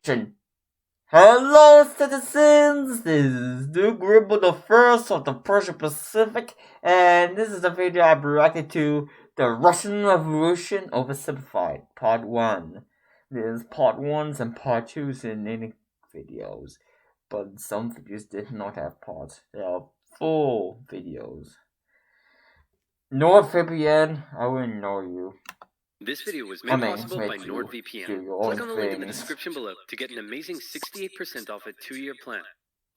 Prussian. Hello, citizens! This is Duke Gribble the First of the Persian Pacific, and this is a video I've reacted to the Russian Revolution Oversimplified, Part 1. There's Part 1s and Part 2s in any videos, but some videos did not have parts. They are full videos. NordVPN, I will ignore you. This video was made possible by NordVPN. Click on the link in the description below to get an amazing 68% off a 2-year plan.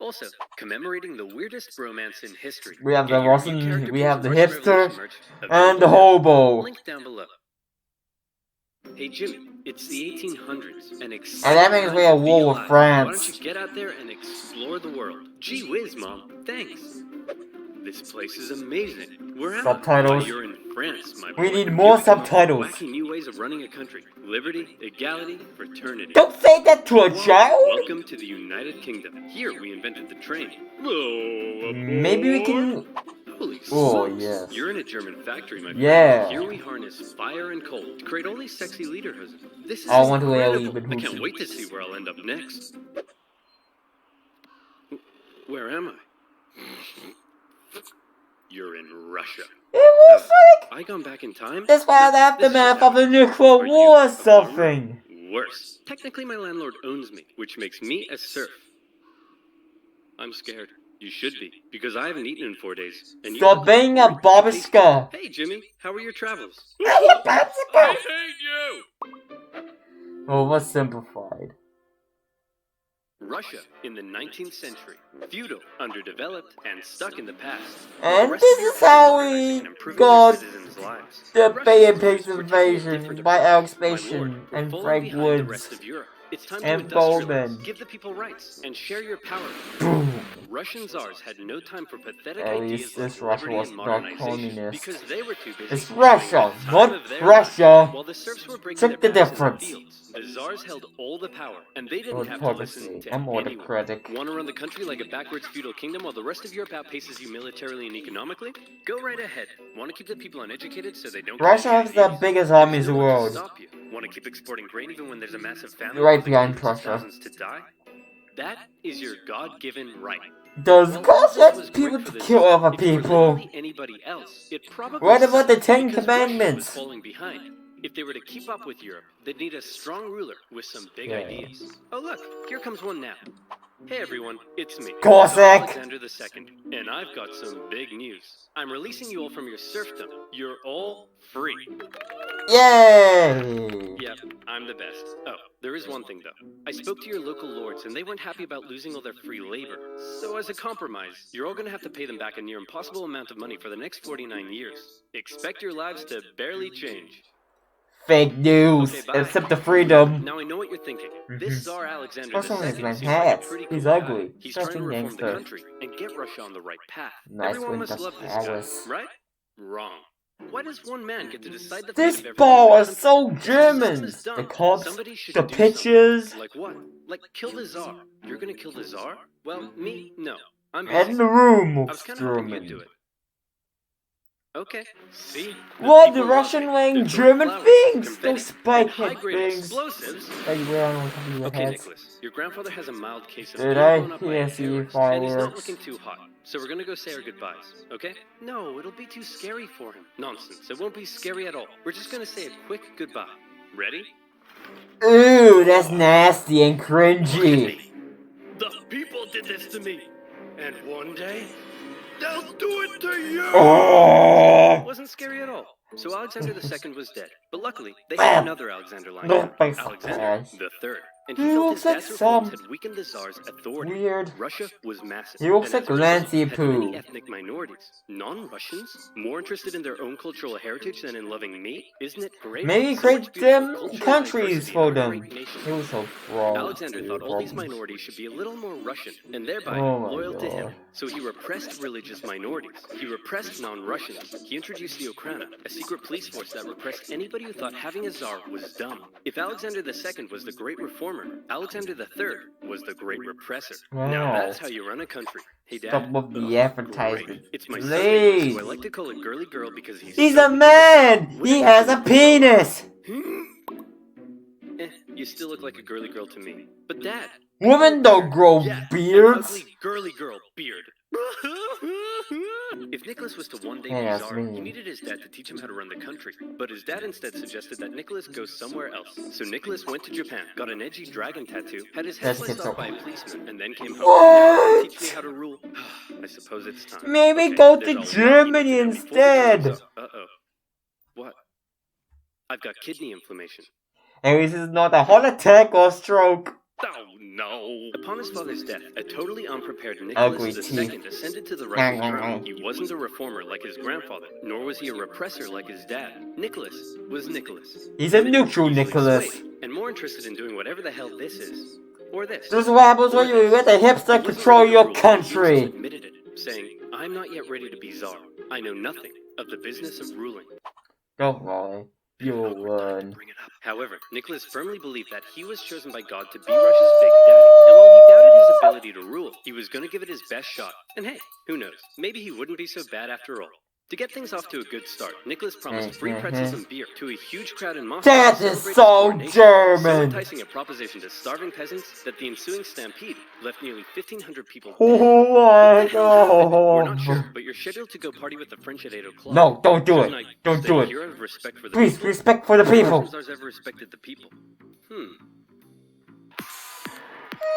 Also, commemorating the weirdest bromance in history. We have the Russian, we have the hipster, and the hobo. Link down below. Hey Jimmy, it's the 1800s, and that means we have war with France. Why don't you get out there and explore the world? Gee whiz, Mom. Thanks. This place is amazing. We're subtitles. You're in France, my boy. We need more subtitles. Wacky new ways of running a country. Liberty, equality, fraternity. Don't say that to a child. Welcome to the United Kingdom. Here we invented the train. Maybe we can. Holy smokes. Yes. You're in a German factory, my friend. Yeah. Here we harness fire and coal to create all these sexy leaders. This is I want to incredible. I can't wait to see where I'll end up next. Where am I? You're in Russia. It was like I gone back in time. this was the aftermath of a nuclear war or something. Worse. Technically, my landlord owns me, which makes me a serf. I'm scared. You should be, because I haven't eaten in 4 days. And Stop being a babushka. Hey, Jimmy, how are your travels? I hate you. Oversimplified. Russia in the 19th century, feudal, underdeveloped, and stuck in the past. And this is how we got the Bay and Pigs invasion by Alexation and Frank Woods and Bowman. Give the people rights and share your power. Boom. Russian czars had no time for pathetic At ideas least this Russia was not communist. because they were too busy. It's Russia, not Russia. While the serfs were breaking Check the their backs in difference. fields, the czars held all the power, and they didn't have to listen to I'm anyone. autocratic. Want to run the country like a backwards feudal kingdom while the rest of Europe outpaces you militarily and economically? Go right ahead. Want to keep the people uneducated so they don't. Russia has the biggest army in the world. Stop you. Want to keep exporting grain even when there's a massive famine? Right behind Prussia. To die? That is your God-given right. Does God let people to kill other people? Anybody else, it probably What about the Ten Commandments? Falling behind. If they were to keep up with Europe, they'd need a strong ruler with some big ideas. Oh look, here comes one now. Hey everyone, it's me, Cossack. Alexander II, and I've got some big news. I'm releasing you all from your serfdom. You're all free. Yay! Yep, I'm the best. Oh, there is one thing though. I spoke to your local lords and they weren't happy about losing all their free labor. So as a compromise, you're all gonna have to pay them back a near impossible amount of money for the next 49 years. Expect your lives to barely change. Fake news, okay, except the freedom. Now I know what you're thinking. This Tsar Alexander What's wrong with II my seems hat? like a pretty He's cool ugly. guy. He's trying to reform the gangster. country and get Russia on the right path. Nice Everyone must Winter's love this Palace. guy, right? Wrong. Why does one man get to decide the fate This of every ball country? is so This German. is dumb. The cops, Somebody should the do pictures, something. Like what? Like kill the Tsar. You're gonna kill the Tsar? Well, me? No. I'm and busy. the room I was was kind of hoping you'd German. do it. Okay. See? What? The people Russian love it. wearing They're throwing German flowers, things? confetti, Those spike and head high-grade things explosives. that you wear on top of your Okay, head. Nicholas, your grandfather has a mild case of Did being I? blown up by a Yes, you terrorist, and he's not fireworks. looking too hot. So we're gonna go say our goodbyes, okay? No, it'll be too scary for him. Nonsense, it won't be scary at all. We're just gonna say a quick goodbye. Ready? Ooh, that's nasty and Look at cringy. me. The people did this to me, and one day they'll do it to you. Oh! Wasn't scary at all. So Alexander II was dead, but luckily they had another Alexander lying down, Alexander the Third. And he He felt looks his like dad's reforms some had weakened the Tsar's authority. weird. Russia was massive. He looks and like as a result, Nancy had many Poo. ethnic minorities. Non-Russians, more interested in their own cultural heritage than in loving me. Isn't it great? Maybe So create much beautiful them cultural countries diversity for in our them. great nation. He was so wrong. Alexander thought all these minorities should be a little more Russian, and thereby Oh my loyal to him. God. So he repressed religious minorities. He repressed non-Russians. He introduced the Okhrana, a secret police force that repressed anybody who thought having a czar was dumb. If Alexander II was the great reformer, Alexander III was the great repressor. Wow. Now that's how you run a country. Hey Dad. Stop with the Oh, advertisement. great. It's my Please. son, so I like to call it girly girl because he's He's so a man! He has a penis! You still look like a girly girl to me. But Dad! Women don't grow An beards! ugly girly girl beard. If Nicholas was to one day Hey, be that's czar, me. he needed his dad to teach him how to run the country. But his dad instead suggested that Nicholas go somewhere else. So Nicholas went to Japan, got an edgy dragon tattoo, had his head That's sliced so- off by a policeman, and then came home. What? Now teach me how to rule. I suppose it's time. Maybe Okay, go there's a to lot Germany you need to know before becoming instead! czar. Uh-oh. What? I've got kidney inflammation. And this is not a heart attack or stroke. Oh no! Upon his father's death, a totally unprepared Ugly Nicholas teeth. II ascended to the Russian throne. He wasn't a reformer like his grandfather, nor was he a repressor like his dad. Nicholas was Nicholas. He's a Women neutral usually Nicholas. swayed, and more interested in doing whatever the hell this is. Or this. This is what happens when you let the hipster He wasn't control ready to your rule, He country. also admitted it, saying, I'm not yet ready to be czar. I know nothing of the business of ruling. Don't worry. You'll learn. However, Nicholas firmly believed that he was chosen by God to be Russia's big daddy, and while he doubted his ability to rule, he was going to give it his best shot. And hey, who knows, maybe he wouldn't be so bad after all. To get things off to a good start, Nicholas promised free pretzels and beer to a huge crowd in Moscow. That to is celebrate so his coronation, so German! enticing a proposition to starving peasants that the ensuing stampede left nearly 1,500 people dead. Oh What my the hell happened? We're not sure, god. but you're scheduled to go party with the French at 8 o'clock. No, don't do Shouldn't it. I Don't stay do it. here out of respect for the Please, people? respect for the Have people. Russian czars ever respected the people?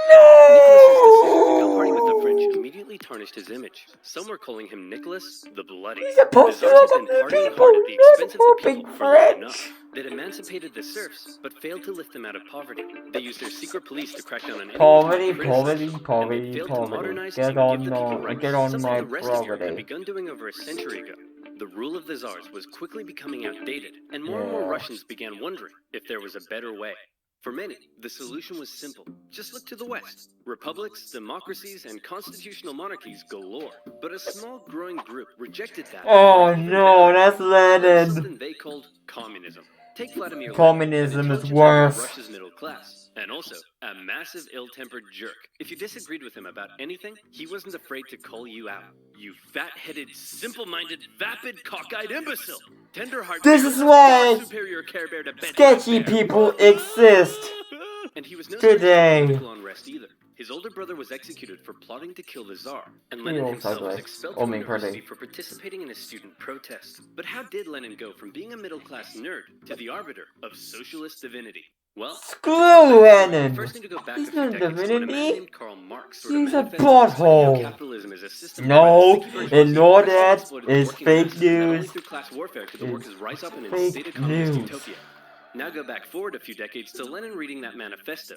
Nicholas's decision to go party with the French immediately tarnished his image. Some were calling him Nicholas the Bloody. He's supposed The to czars look had up been to the partying people. hard at the He's not expense of the speaking people for long French. enough. They'd emancipated the serfs, but failed to lift them out of poverty. They used their secret police to crack down on anyone Poverty, who criticized them, and poverty, they failed to poverty. modernize Get and on give the people my, rights, get on something my the rest of Europe had property. begun doing over a century ago. The rule of the czars was quickly becoming outdated, and more Russians began wondering if there was a better way. For many, the solution was simple. Just look to the West. Republics, democracies, and constitutional monarchies galore. But a small growing group rejected that. Oh no, that's Lenin. Something they called communism. Take Vladimir Lenin, Communism an is intelligent member of worse. Russia's middle class, and also a massive ill-tempered jerk. If you disagreed with him about anything, he wasn't afraid to call you out. You fat-headed, simple-minded, vapid, cockeyed imbecile! Tenderhearted, This is why superior Care Bear to Betty sketchy Bear. people exist. And he was no Today. political unrest either. His older brother was executed for plotting to kill the Tsar, and Lenin himself was expelled from university for participating in a student protest. But how did Lenin go from being a middle-class nerd to the arbiter of socialist divinity? Well, Screw Lenin. first need to go back He's a few not decades to when a man divinity. named Karl Marx He's a manifested his idea butthole. of capitalism as a system of No, rights. Sticky version ignore was the that. exploited the It's working fake masses, not only news. through class warfare could the It's workers rise up and fake instate a communist news. utopia. Now go back forward a few decades to Lenin reading that manifesto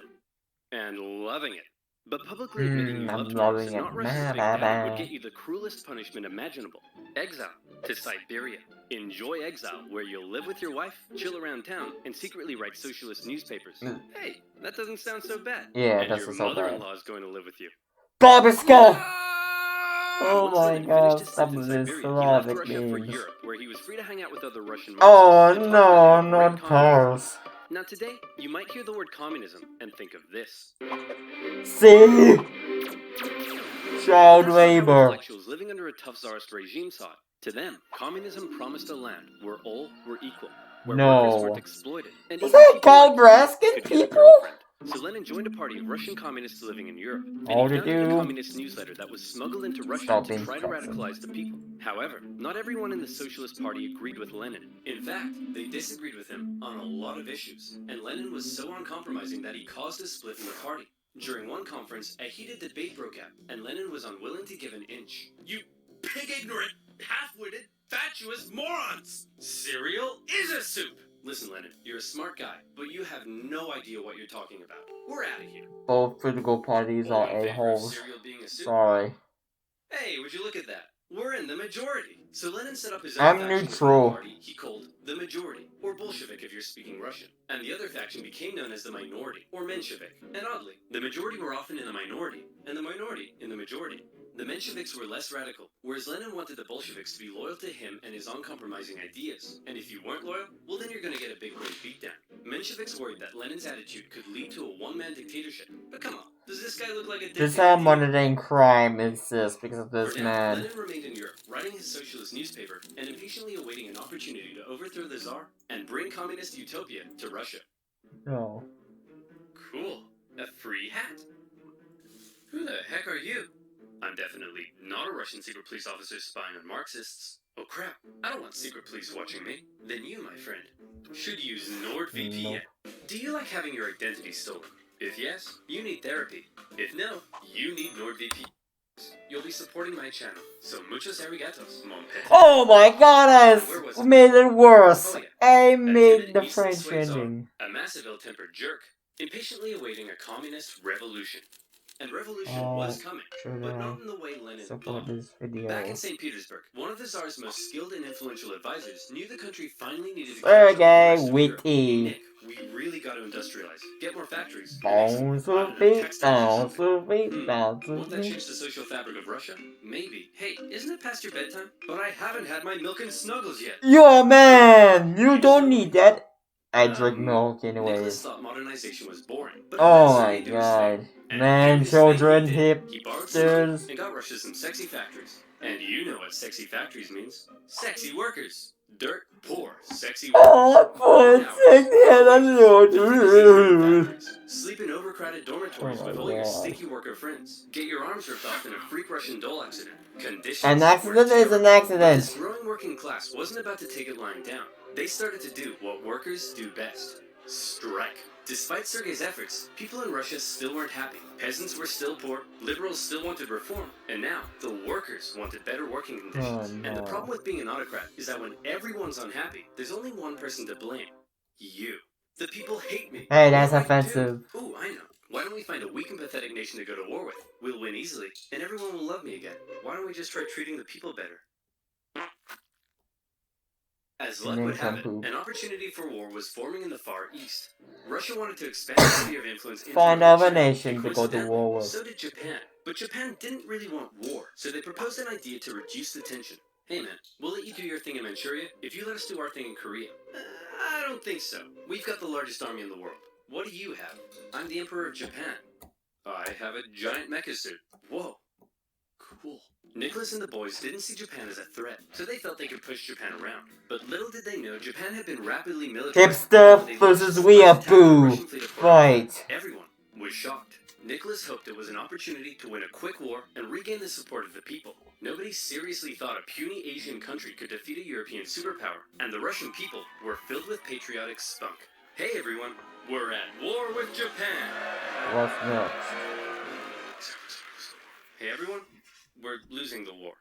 and loving it. But publicly admitting you I'm loved loving Marx and it. not Russia's big daddy would get you the cruelest punishment imaginable. Exile to Siberia. Enjoy exile, where you'll live with your wife, chill around town, and secretly write socialist newspapers. Hey, that doesn't sound so bad. Yeah, and that's your so bad. mother-in-law is going to live with you. Bobby Skull. Oh Once my Lenin god, finished his stop stint in with this Siberia, he left Slavic Russia for memes. Europe, where he was free to hang out with other Russian Oh Marxists and talk about no, how great not communism is. Pars. Now today, you might hear the word communism and think of this. See? Child That's how labor. intellectuals living under a tough czarist regime saw it. To them, communism promised a land where all were equal, where workers No. weren't exploited, and Is even that people like you Calbraskin could get a people? girlfriend. So Lenin joined a party of Russian communists living in Europe, and All he to founded a do. communist newsletter that was smuggled into Russia Stop to being try to Prussian. radicalize the people. However, not everyone in the Socialist Party agreed with Lenin. In fact, they disagreed with him on a lot of issues, and Lenin was so uncompromising that he caused a split in the party. During one conference, a heated debate broke out, and Lenin was unwilling to give an inch. You pig-ignorant, half-witted, fatuous morons! Cereal is a soup! Listen, Lenin, you're a smart guy, but you have no idea what you're talking about. We're out of here. Both political parties are All in favor of a-holes. cereal being a soup? Sorry. Hey, would you look at that? We're in the majority. So Lenin set up his I'm own faction neutral. within the party he called the majority, or Bolshevik if you're speaking Russian. And the other faction became known as the minority, or Menshevik. And oddly, the majority were often in the minority, and the minority in the majority. The Mensheviks were less radical, whereas Lenin wanted the Bolsheviks to be loyal to him and his uncompromising ideas. And if you weren't loyal, well then you're gonna get a big brain beatdown. Mensheviks worried that Lenin's attitude could lead to a one-man dictatorship. But come on, does this guy look like a dictator? This is how mundane crime exists because of this For now, man. Lenin remained in Europe, writing his socialist newspaper and impatiently awaiting an opportunity to overthrow the Tsar and bring communist utopia to Russia. No. Cool. A free hat. Who the heck are you? I'm definitely not a Russian secret police officer spying on Marxists. Oh crap, I don't want secret police watching me. Then you, my friend, should use NordVPN. Nope. Do you like having your identity stolen? If yes, you need therapy. If no, you need NordVPN. You'll be supporting my channel, so muchos arigatos, mon pet. Oh my god, I made it worse. Oh, yeah. I made the French ending. A massive ill-tempered jerk, impatiently awaiting a communist revolution. And revolution was coming, but not in the way Lenin Support planned. this video. Back in St. Petersburg, one of the Tsar's most skilled and influential advisors knew the country finally needed to catch up with the rest of Europe. Hey, Nick, we really got to industrialize. Get more factories. Want that change the social fabric of Russia? Maybe. Hey, isn't it past your bedtime? But I haven't had my milk and snuggles yet. You're a man! You don't need that. I drink milk anyways. Nicholas thought modernization was boring. But Oh my god. Man, children, hipsters. And got Russia some sexy factories. And you know what sexy factories means. Sexy workers. Dirt, poor, sexy workers. Oh, poor sexy head on Sleep in overcrowded dormitories with all your stinky worker friends. Get your arms ripped off in a freak Russian doll accident. Conditions. An accident is an accident. This growing working class wasn't about to take it lying down. They started to do what workers do best. Strike. Despite Sergei's efforts, people in Russia still weren't happy. Peasants were still poor, liberals still wanted reform, and now the workers wanted better working conditions. Oh, no. And the problem with being an autocrat is that when everyone's unhappy, there's only one person to blame. You. The people hate me. Hey, that's offensive. Ooh, I know. Why don't we find a weak and pathetic nation to go to war with? We'll win easily, and everyone will love me again. Why don't we just try treating the people better? As luck would have it, an opportunity for war was forming in the Far East. Russia wanted to expand its sphere of influence into Find another nation to go to war with. So did Japan. But Japan didn't really want war, so they proposed an idea to reduce the tension. Hey man, we'll let you do your thing in Manchuria if you let us do our thing in Korea. I don't think so. We've got the largest army in the world. What do you have? I'm the Emperor of Japan. I have a giant mecha suit. Whoa. Cool. Nicholas and the boys didn't see Japan as a threat, so they felt they could push Japan around. But little did they know, Japan had been rapidly militarized. Hipster versus weeaboo. Fight. Everyone was shocked. Nicholas hoped it was an opportunity to win a quick war and regain the support of the people. Nobody seriously thought a puny Asian country could defeat a European superpower, and the Russian people were filled with patriotic spunk. Hey everyone, we're at war with Japan! What's next? Hey everyone, we're losing the war.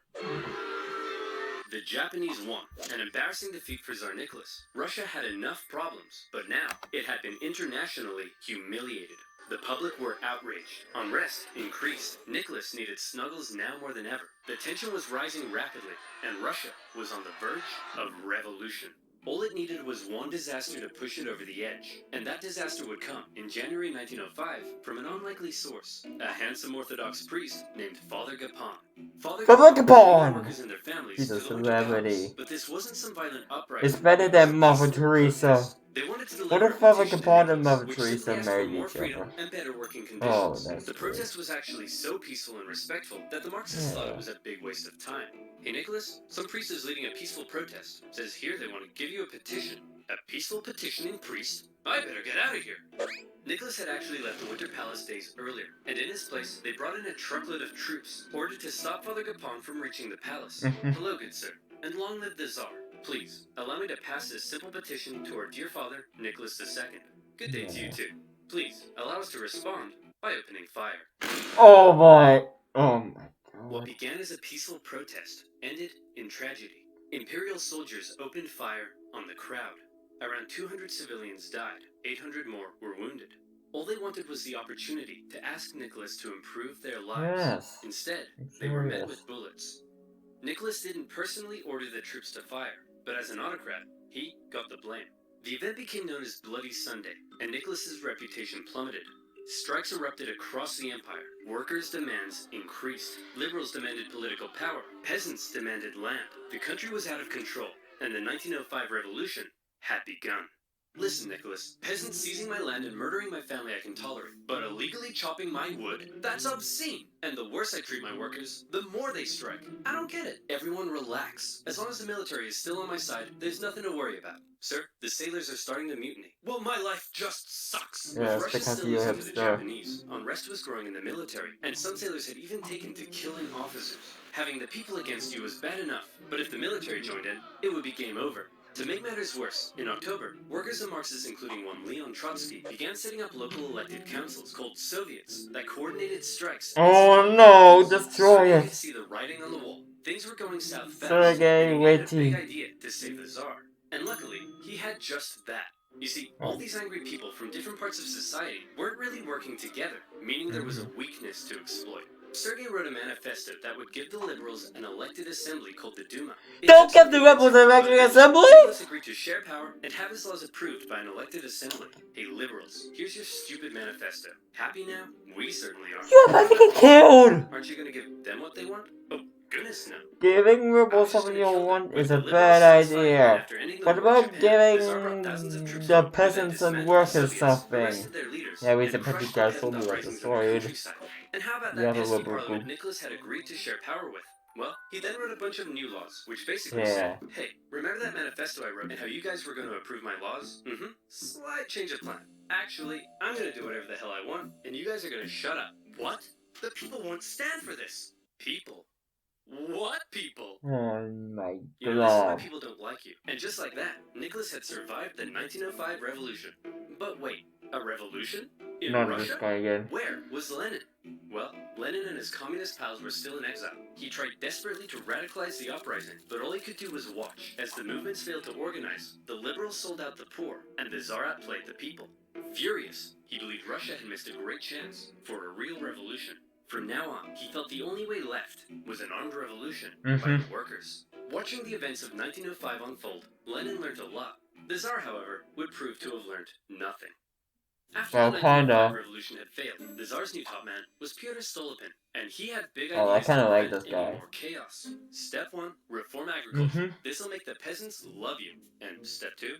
The Japanese won, an embarrassing defeat for Tsar Nicholas. Russia had enough problems, but now it had been internationally humiliated. The public were outraged. Unrest increased. Nicholas needed snuggles now more than ever. The tension was rising rapidly, and Russia was on the verge of revolution. All it needed was one disaster to push it over the edge, and that disaster would come in January 1905 from an unlikely source, a handsome Orthodox priest named Father Gapan. Father Gapan! Workers and their families He's a to the winter celebrity. palace, but this wasn't some violent uprising. It's better than Mother Teresa. They wanted to What if Father Gapan and Mother Teresa married each other? and better working conditions. Oh, that's the protest was actually so peaceful and respectful that the Marxists thought it was a big waste of time. Hey Nicholas, some priest is leading a peaceful protest. Says here they want to give you a petition. A peaceful petitioning priest? I better get out of here. Nicholas had actually left the Winter Palace days earlier, and in his place they brought in a truckload of troops, ordered to stop Father Gapan from reaching the palace. Hello, good sir, and long live the Tsar. Please, allow me to pass this simple petition to our dear father, Nicholas II. Good day to you too. Please, allow us to respond by opening fire. Oh my. Oh my god. What began as a peaceful protest ended in tragedy. Imperial soldiers opened fire on the crowd. Around 200 civilians died. 800 more were wounded. All they wanted was the opportunity to ask Nicholas to improve their lives. Yes. Instead, they were met with bullets. Nicholas didn't personally order the troops to fire, but as an autocrat, he got the blame. The event became known as Bloody Sunday, and Nicholas's reputation plummeted. Strikes erupted across the empire. Workers' demands increased. Liberals demanded political power. Peasants demanded land. The country was out of control, and the 1905 revolution had begun. Listen, Nicholas, peasants seizing my land and murdering my family I can tolerate, but illegally chopping my wood? That's obscene! And the worse I treat my workers, the more they strike. I don't get it. Everyone relax. As long as the military is still on my side, there's nothing to worry about. Sir, the sailors are starting to mutiny. Well, my life just sucks. Yes, With Russia because still you're a losing to the hipster. Japanese, unrest was growing in the military, and some sailors had even taken to killing officers. Having the people against you was bad enough, but if the military joined in, it would be game over. To make matters worse, in October, workers and Marxists, including one Leon Trotsky, began setting up local elected councils called Soviets that coordinated strikes. Oh no, destroy Sergei it. could see the writing on the wall. Things were going south fast, Sergei, and he needed a big witty. idea to save the Tsar. And luckily, he had just that. You see, all these angry people from different parts of society weren't really working together, meaning there was a weakness to exploit. Sergei wrote a manifesto that would give the liberals an elected assembly called the Duma. Don't give the rebels an elected assembly! Nicholas agreed to share power and have his laws approved by an elected assembly. Hey, liberals, here's your stupid manifesto. Happy now? We certainly are. You're about to get killed! Aren't you gonna give them what they want? Oh, goodness no. Giving rebels something you want is a bad idea. What about giving the peasants and workers something? Yeah, we the petty guys told me that destroyed. And how about The that other pesky liberal parliament group. Nicholas had agreed to share power with? Well, he then wrote a bunch of new laws, which basically Yeah. said, hey, remember that manifesto I wrote and how you guys were going to approve my laws? Mm-hmm. Slight change of plan. Actually, I'm going to do whatever the hell I want, and you guys are going to shut up. What? The people won't stand for this. People? What people? Oh my You know, this is why god. people don't like you. And just like that, Nicholas had survived the 1905 revolution. But wait, a revolution? In Not Russia? this guy again. Where was Lenin? Well, Lenin and his communist pals were still in exile. He tried desperately to radicalize the uprising, but all he could do was watch. As the movements failed to organize, the liberals sold out the poor, and the Tsar outplayed the people. Furious, he believed Russia had missed a great chance for a real revolution. From now on, he felt the only way left was an armed revolution by the workers. Watching the events of 1905 unfold, Lenin learned a lot. The Tsar, however, would prove to have learned nothing. After Well, the 1905 kinda. revolution had failed, the Tsar's new top man was Pyotr Stolypin, and he had big Oh, I ideas kinda to like prevent this any guy. more chaos. Step 1, reform agriculture. This'll make the peasants love you. And step 2,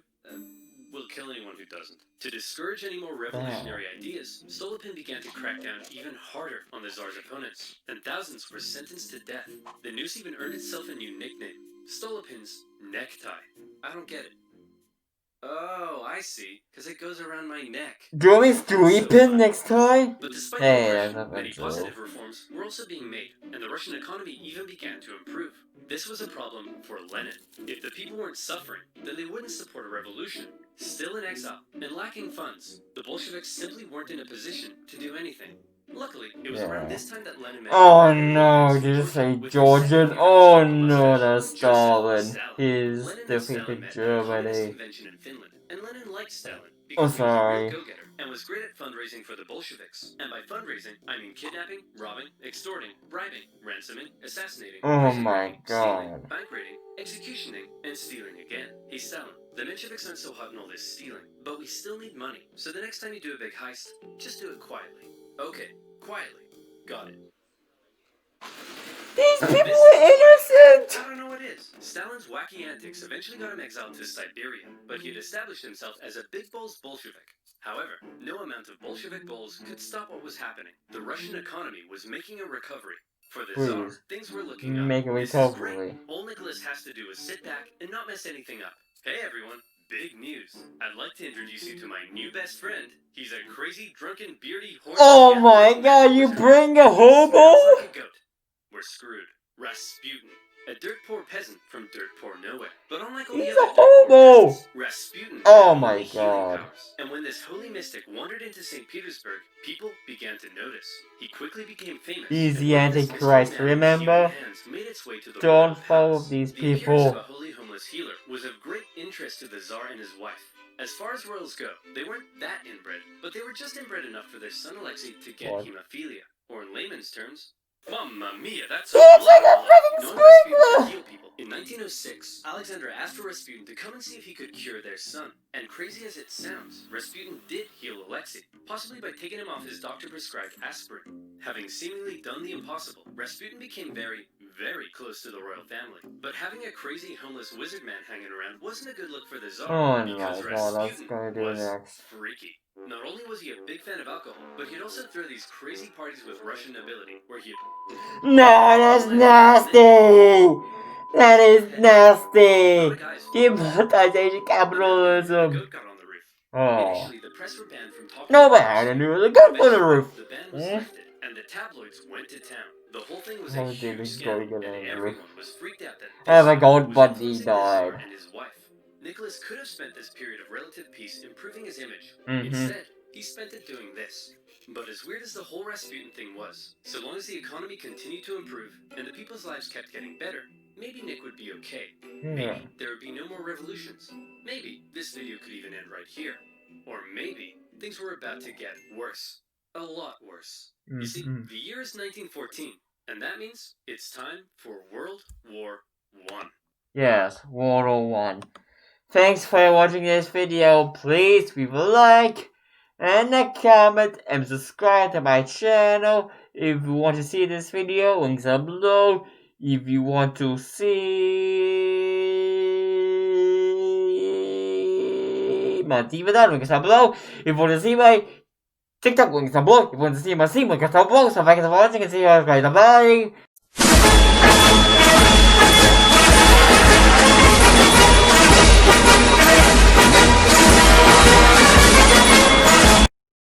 will kill anyone who doesn't. To discourage any more revolutionary ideas, Stolypin began to crack down even harder on the Tsar's opponents, and thousands were sentenced to death. The noose even earned itself a new nickname, Stolypin's necktie. I don't get it. Oh, I see, because it goes around my neck. Do you want me sleeping next time? But despite Hey, the that's oppression, not many true. positive reforms were also being made, and the Russian economy even began to improve. This was a problem for Lenin. If the people weren't suffering, then they wouldn't support a revolution. Still in exile and lacking funds, the Bolsheviks simply weren't in a position to do anything. Luckily, it was around this time that Lenin met Oh no, did you say Georgian? Oh no, that's Stalin. He's Lenin and Stalin defeated met at a communist Germany. convention in Finland, and Lenin liked Stalin Oh, because he was a sorry. real go-getter and was great at fundraising for the Bolsheviks. And by fundraising, I mean kidnapping, robbing, extorting, bribing, ransoming, assassinating, Oh prison my breaking, stealing, god. bank raiding, executioning, and stealing again. Hey Stalin, the Mensheviks aren't so hot in all this stealing, but we still need money. So the next time you do a big heist, just do it quietly. Okay, quietly. Got it. These people were innocent! I don't know what it is. Stalin's wacky antics eventually got him exiled to Siberia, but he had established himself as a big balls Bolshevik. However, no amount of Bolshevik balls could stop what was happening. The Russian economy was making a recovery. For the Tsar, things were looking up. Make a This is recovery. great. All Nicholas has to do is sit back and not mess anything up. Hey everyone, big news. I'd like to introduce you to my new best friend. He's a crazy, drunken, beardy, horny... Oh my god, you bring a hobo? Smells like a goat. We're screwed. Rasputin. A dirt poor peasant from dirt poor nowhere. But unlike all the He's other a dirt poor hobo! peasants, Rasputin Oh had my only healing god. powers. And when this holy mystic wandered into St. Petersburg, people began to notice. He quickly became famous. He's and the when this Antichrist, mystery man with remember? healing hands made its way to the Don't royal follow palace, these the appearance of people. a holy homeless healer was of great interest to the Tsar and his wife. As far as royals go, they weren't that inbred, but they were just inbred enough for their son Alexei to get What? hemophilia, or in layman's terms, Mamma mia, that's It's like a freaking Knowing Rasputin sprinkler! could heal people. In 1906, Alexander asked for Rasputin to come and see if he could cure their son. And crazy as it sounds, Rasputin did heal Alexei, possibly by taking him off his doctor-prescribed aspirin. Having seemingly done the impossible, Rasputin became very, very close to the royal family. But having a crazy homeless wizard man hanging around wasn't a good look for the Tsar, Oh because my god, that's Rasputin gonna do was next. freaky. Not only was he a big fan of alcohol, but he'd also throw these crazy parties with Russian nobility, where he'd... No, that's nasty! That is nasty! Demonetization capitalism! goat got on the roof. Oh. Initially, the press were banned from talking No about man, the and there was a gun on the roof! The ban was lifted, and the tabloids went to town. The whole thing was a Oh, huge David scandal, Gold got and on the everyone roof. was freaked out that Oh this my guy god, was Bundy influencing the Tsar died. and his wife. Nicholas could have spent this period of relative peace improving his image. Mm-hmm. Instead, he spent it doing this. But as weird as the whole Rasputin thing was, so long as the economy continued to improve and the people's lives kept getting better, maybe Nick would be okay. Maybe there would be no more revolutions. Maybe this video could even end right here. Or maybe things were about to get worse. A lot worse. You see, the year is 1914, and that means it's time for World War I. Yes, World War One. Thanks for watching this video. Please leave a like and a comment and subscribe to my channel if you want to see this video. Links are below. If you want to see my DVD, links are below. If you want to see my TikTok, links are below. If you want to see my Steam, links are below. So thanks for watching and see you guys later. Bye.